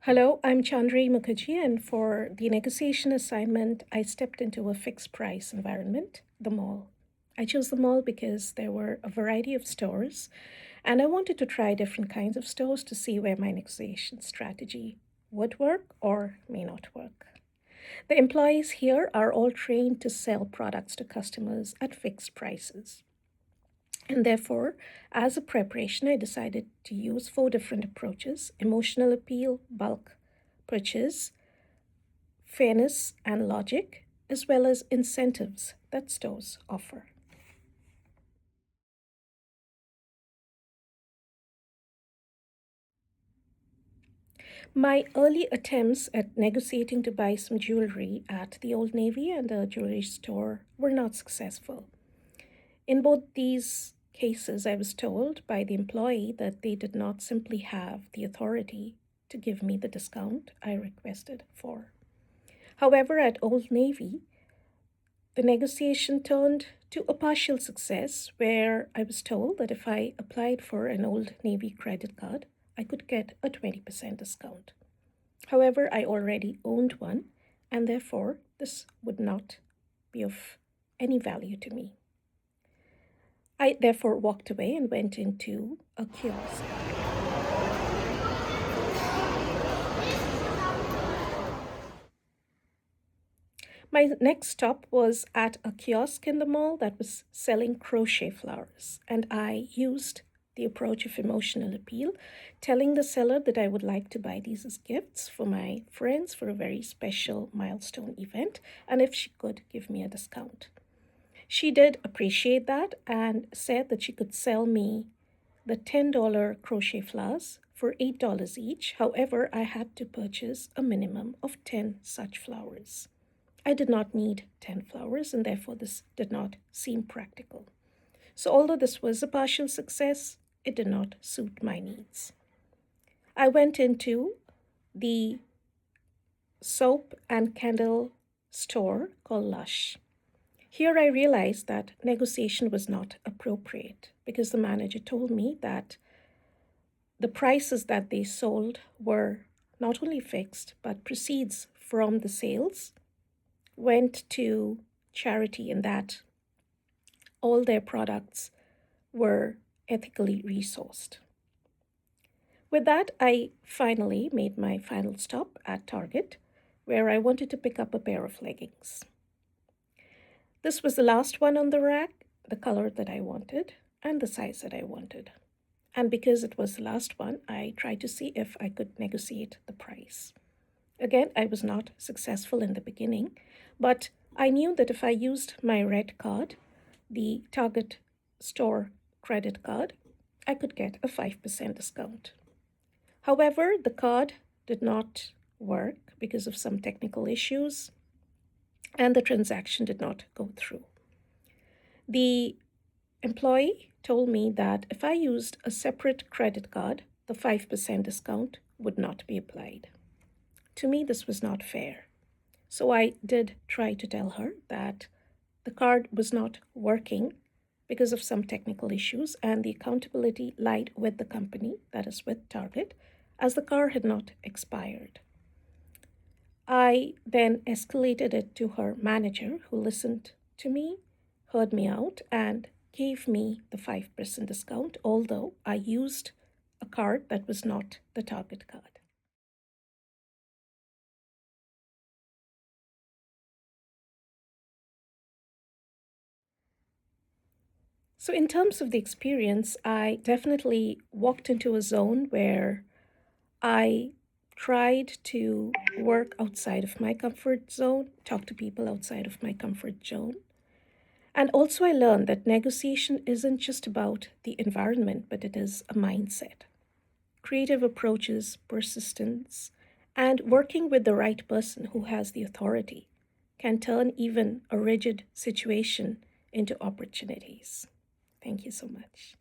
Hello, I'm Chandri Mukherjee, and for the negotiation assignment, I stepped into a fixed price environment, the mall. I chose the mall because there were a variety of stores, and I wanted to try different kinds of stores to see where my negotiation strategy would work or may not work. The employees here are all trained to sell products to customers at fixed prices. And therefore, as a preparation, I decided to use four different approaches: emotional appeal, bulk purchase, fairness and logic, as well as incentives that stores offer. My early attempts at negotiating to buy some jewelry at the Old Navy and a jewelry store were not successful. In both these cases, I was told by the employee that they did not simply have the authority to give me the discount I requested for. However, at Old Navy, the negotiation turned to a partial success where I was told that if I applied for an Old Navy credit card, I could get a 20% discount. However, I already owned one, and therefore this would not be of any value to me. I therefore walked away and went into a kiosk. My next stop was at a kiosk in the mall that was selling crochet flowers, and I used the approach of emotional appeal, telling the seller that I would like to buy these as gifts for my friends for a very special milestone event, and if she could give me a discount. She did appreciate that and said that she could sell me the $10 crochet flowers for $8 each. However, I had to purchase a minimum of 10 such flowers. I did not need 10 flowers, and therefore this did not seem practical. So, although this was a partial success, it did not suit my needs. I went into the soap and candle store called Lush. Here I realized that negotiation was not appropriate because the manager told me that the prices that they sold were not only fixed but proceeds from the sales went to charity, and that all their products were ethically resourced. With that, I finally made my final stop at Target, where I wanted to pick up a pair of leggings. This was the last one on the rack, the color that I wanted, and the size that I wanted. And because it was the last one, I tried to see if I could negotiate the price. Again, I was not successful in the beginning, but I knew that if I used my red card, the Target store credit card, I could get a 5% discount. However, the card did not work because of some technical issues, and the transaction did not go through. The employee told me that if I used a separate credit card, the 5% discount would not be applied. To me, this was not fair. So I did try to tell her that the card was not working because of some technical issues, and the accountability lied with the company, that is with Target, as the card had not expired. I then escalated it to her manager, who listened to me, heard me out, and gave me the 5% discount, although I used a card that was not the Target card. So, in terms of the experience, I definitely walked into a zone where I tried to work outside of my comfort zone, talk to people outside of my comfort zone. And also, I learned that negotiation isn't just about the environment, but it is a mindset. Creative approaches, persistence, and working with the right person who has the authority can turn even a rigid situation into opportunities. Thank you so much.